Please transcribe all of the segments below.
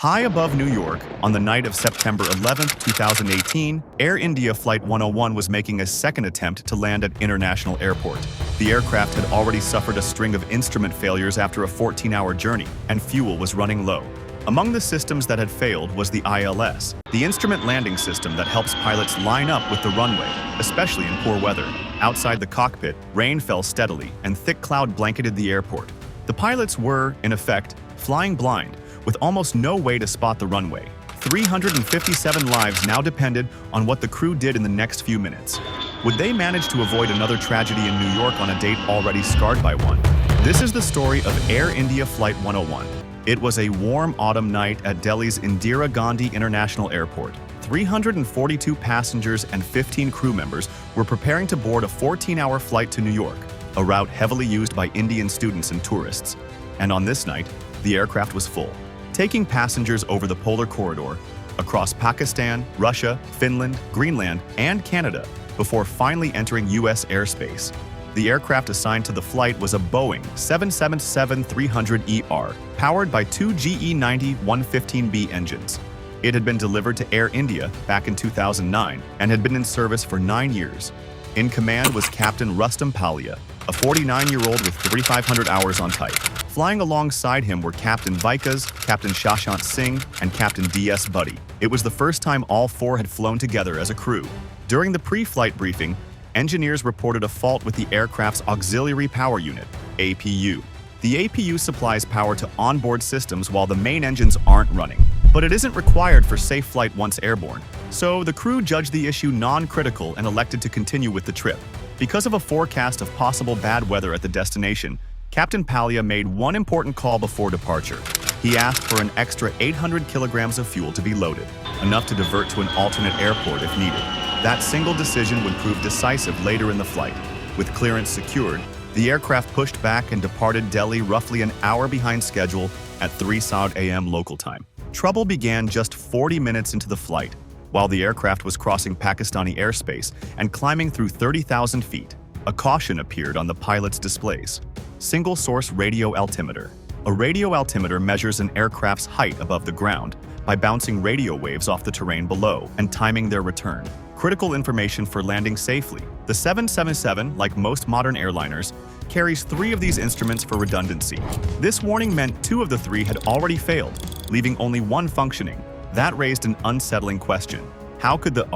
High above New York, on the night of September 11, 2018, Air India Flight 101 was making a second attempt to land at International Airport. The aircraft had already suffered a string of instrument failures after a 14-hour journey, and fuel was running low. Among the systems that had failed was the ILS, the instrument landing system that helps pilots line up with the runway, especially in poor weather. Outside the cockpit, rain fell steadily, and thick cloud blanketed the airport. The pilots were, in effect, flying blind, with almost no way to spot the runway. 357 lives now depended on what the crew did in the next few minutes. Would they manage to avoid another tragedy in New York on a date already scarred by one? This is the story of Air India Flight 101. It was a warm autumn night at Delhi's Indira Gandhi International Airport. 342 passengers and 15 crew members were preparing to board a 14-hour flight to New York, a route heavily used by Indian students and tourists. And on this night, the aircraft was full, taking passengers over the polar corridor, across Pakistan, Russia, Finland, Greenland, and Canada, before finally entering U.S. airspace. The aircraft assigned to the flight was a Boeing 777-300ER, powered by two GE90-115B engines. It had been delivered to Air India back in 2009 and had been in service for 9 years. In command was Captain Rustam Palia, a 49-year-old with 3,500 hours on type. Flying alongside him were Captain Vikas, Captain Shashant Singh, and Captain D.S. Buddy. It was the first time all four had flown together as a crew. During the pre-flight briefing, engineers reported a fault with the aircraft's auxiliary power unit, APU. The APU supplies power to onboard systems while the main engines aren't running, but it isn't required for safe flight once airborne. So the crew judged the issue non-critical and elected to continue with the trip. Because of a forecast of possible bad weather at the destination, Captain Palia made one important call before departure. He asked for an extra 800 kilograms of fuel to be loaded, enough to divert to an alternate airport if needed. That single decision would prove decisive later in the flight. With clearance secured, the aircraft pushed back and departed Delhi roughly an hour behind schedule at 3:00 a.m. local time. Trouble began just 40 minutes into the flight, while the aircraft was crossing Pakistani airspace and climbing through 30,000 feet. A caution appeared on the pilot's displays. Single-source radio altimeter. A radio altimeter measures an aircraft's height above the ground by bouncing radio waves off the terrain below and timing their return. Critical information for landing safely. The 777, like most modern airliners, carries 3 of these instruments for redundancy. This warning meant 2 of the 3 had already failed, leaving only one functioning. That raised an unsettling question. How could the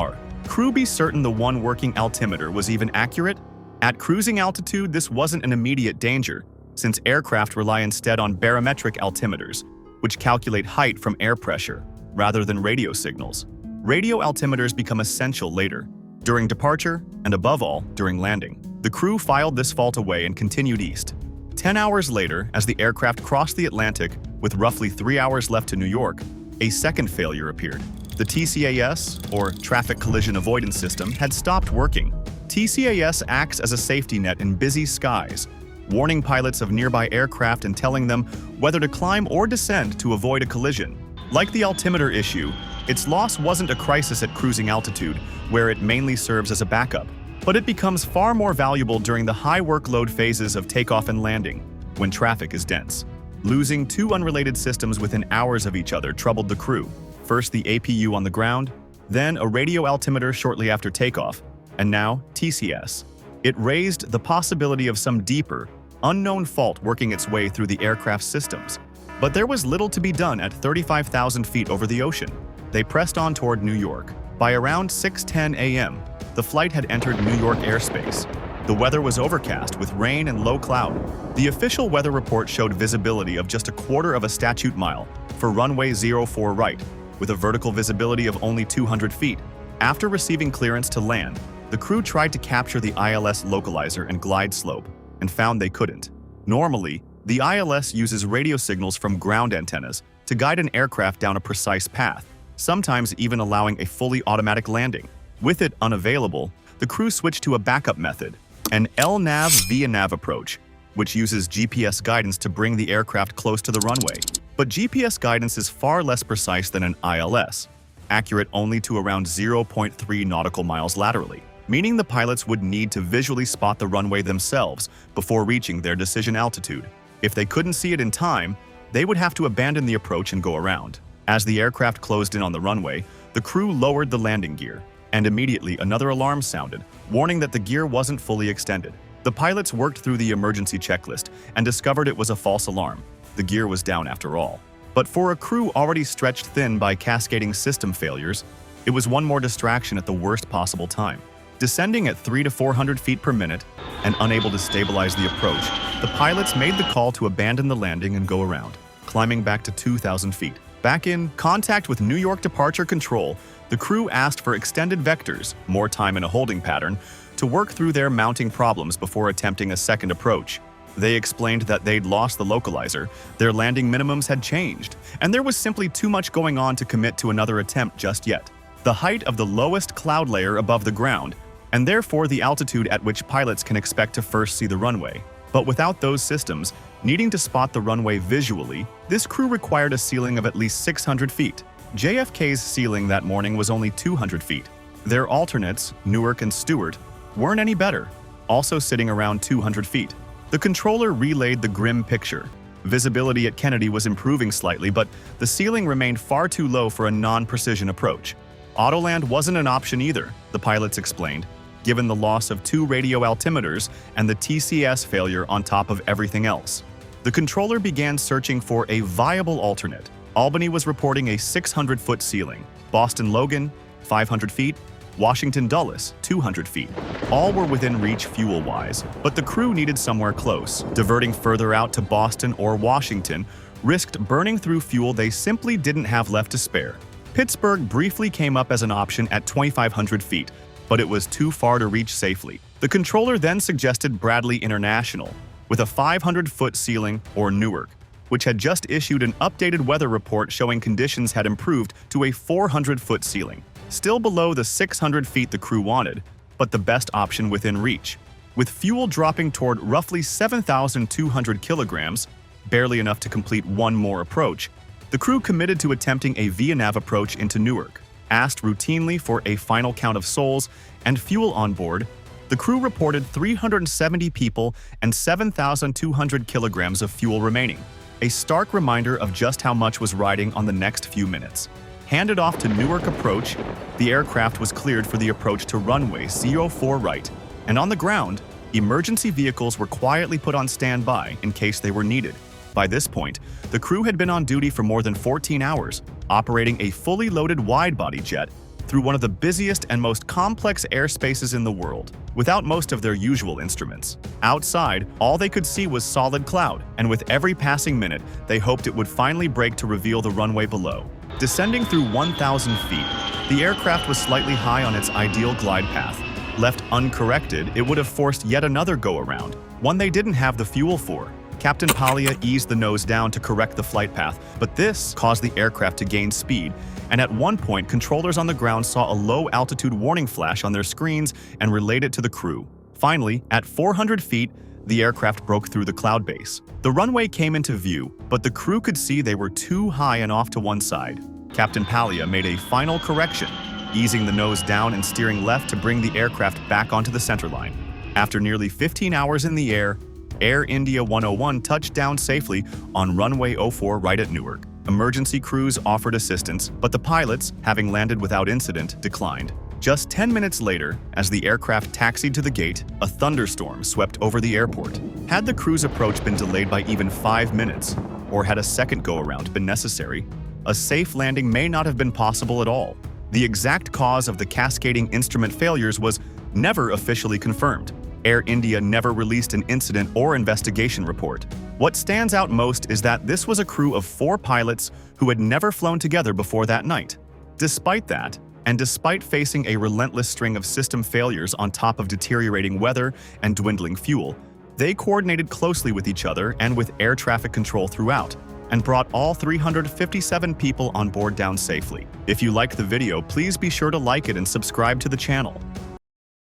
crew be certain the one working altimeter was even accurate? At cruising altitude, this wasn't an immediate danger, since aircraft rely instead on barometric altimeters, which calculate height from air pressure, rather than radio signals. Radio altimeters become essential later, during departure, and above all, during landing. The crew filed this fault away and continued east. 10 hours later, as the aircraft crossed the Atlantic, with roughly 3 hours left to New York, a second failure appeared. The TCAS, or Traffic Collision Avoidance System, had stopped working. TCAS acts as a safety net in busy skies, warning pilots of nearby aircraft and telling them whether to climb or descend to avoid a collision. Like the altimeter issue, its loss wasn't a crisis at cruising altitude, where it mainly serves as a backup, but it becomes far more valuable during the high workload phases of takeoff and landing, when traffic is dense. Losing 2 unrelated systems within hours of each other troubled the crew. First the APU on the ground, then a radio altimeter shortly after takeoff, and now TCS. It raised the possibility of some deeper, unknown fault working its way through the aircraft's systems. But there was little to be done at 35,000 feet over the ocean. They pressed on toward New York. By around 6:10 a.m., the flight had entered New York airspace. The weather was overcast with rain and low cloud. The official weather report showed visibility of just a quarter of a statute mile for runway 04 right, with a vertical visibility of only 200 feet. After receiving clearance to land, the crew tried to capture the ILS localizer and glide slope, and found they couldn't. Normally, the ILS uses radio signals from ground antennas to guide an aircraft down a precise path, sometimes even allowing a fully automatic landing. With it unavailable, the crew switched to a backup method, an LNAV via nav approach, which uses GPS guidance to bring the aircraft close to the runway. But GPS guidance is far less precise than an ILS, accurate only to around 0.3 nautical miles laterally, meaning the pilots would need to visually spot the runway themselves before reaching their decision altitude. If they couldn't see it in time, they would have to abandon the approach and go around. As the aircraft closed in on the runway, the crew lowered the landing gear, and immediately another alarm sounded, warning that the gear wasn't fully extended. The pilots worked through the emergency checklist and discovered it was a false alarm. The gear was down after all. But for a crew already stretched thin by cascading system failures, it was one more distraction at the worst possible time. Descending at 300 to 400 feet per minute and unable to stabilize the approach, the pilots made the call to abandon the landing and go around, climbing back to 2,000 feet. Back in contact with New York Departure Control, the crew asked for extended vectors, more time in a holding pattern, to work through their mounting problems before attempting a second approach. They explained that they'd lost the localizer, their landing minimums had changed, and there was simply too much going on to commit to another attempt just yet. The height of the lowest cloud layer above the ground, and therefore the altitude at which pilots can expect to first see the runway. But without those systems, needing to spot the runway visually, this crew required a ceiling of at least 600 feet. JFK's ceiling that morning was only 200 feet. Their alternates, Newark and Stewart, weren't any better, also sitting around 200 feet. The controller relayed the grim picture. Visibility at Kennedy was improving slightly, but the ceiling remained far too low for a non-precision approach. Autoland wasn't an option either, the pilots explained, given the loss of 2 radio altimeters and the TCS failure on top of everything else. The controller began searching for a viable alternate. Albany was reporting a 600-foot ceiling, Boston Logan, 500 feet, Washington Dulles, 200 feet. All were within reach fuel-wise, but the crew needed somewhere close. Diverting further out to Boston or Washington risked burning through fuel they simply didn't have left to spare. Pittsburgh briefly came up as an option at 2,500 feet, but it was too far to reach safely. The controller then suggested Bradley International, with a 500-foot ceiling, or Newark, which had just issued an updated weather report showing conditions had improved to a 400-foot ceiling. Still below the 600 feet the crew wanted, but the best option within reach. With fuel dropping toward roughly 7,200 kilograms, barely enough to complete one more approach, the crew committed to attempting a VNAV approach into Newark. Asked routinely for a final count of souls and fuel on board, the crew reported 370 people and 7,200 kilograms of fuel remaining, a stark reminder of just how much was riding on the next few minutes. Handed off to Newark approach, the aircraft was cleared for the approach to runway 04 right, and on the ground, emergency vehicles were quietly put on standby in case they were needed. By this point, the crew had been on duty for more than 14 hours, operating a fully loaded wide-body jet through one of the busiest and most complex airspaces in the world, without most of their usual instruments. Outside, all they could see was solid cloud, and with every passing minute, they hoped it would finally break to reveal the runway below. Descending through 1,000 feet, the aircraft was slightly high on its ideal glide path. Left uncorrected, it would have forced yet another go-around, one they didn't have the fuel for. Captain Paglia eased the nose down to correct the flight path, but this caused the aircraft to gain speed, and at one point, controllers on the ground saw a low-altitude warning flash on their screens and relayed it to the crew. Finally, at 400 feet, the aircraft broke through the cloud base. The runway came into view, but the crew could see they were too high and off to one side. Captain Paglia made a final correction, easing the nose down and steering left to bring the aircraft back onto the centerline. After nearly 15 hours in the air, Air India 101 touched down safely on runway 04 right at Newark. Emergency crews offered assistance, but the pilots, having landed without incident, declined. Just 10 minutes later, as the aircraft taxied to the gate, a thunderstorm swept over the airport. Had the crew's approach been delayed by even 5 minutes, or had a second go-around been necessary, a safe landing may not have been possible at all. The exact cause of the cascading instrument failures was never officially confirmed. Air India never released an incident or investigation report. What stands out most is that this was a crew of 4 pilots who had never flown together before that night. Despite that, and despite facing a relentless string of system failures on top of deteriorating weather and dwindling fuel, they coordinated closely with each other and with air traffic control throughout, and brought all 357 people on board down safely. If you liked the video, please be sure to like it and subscribe to the channel.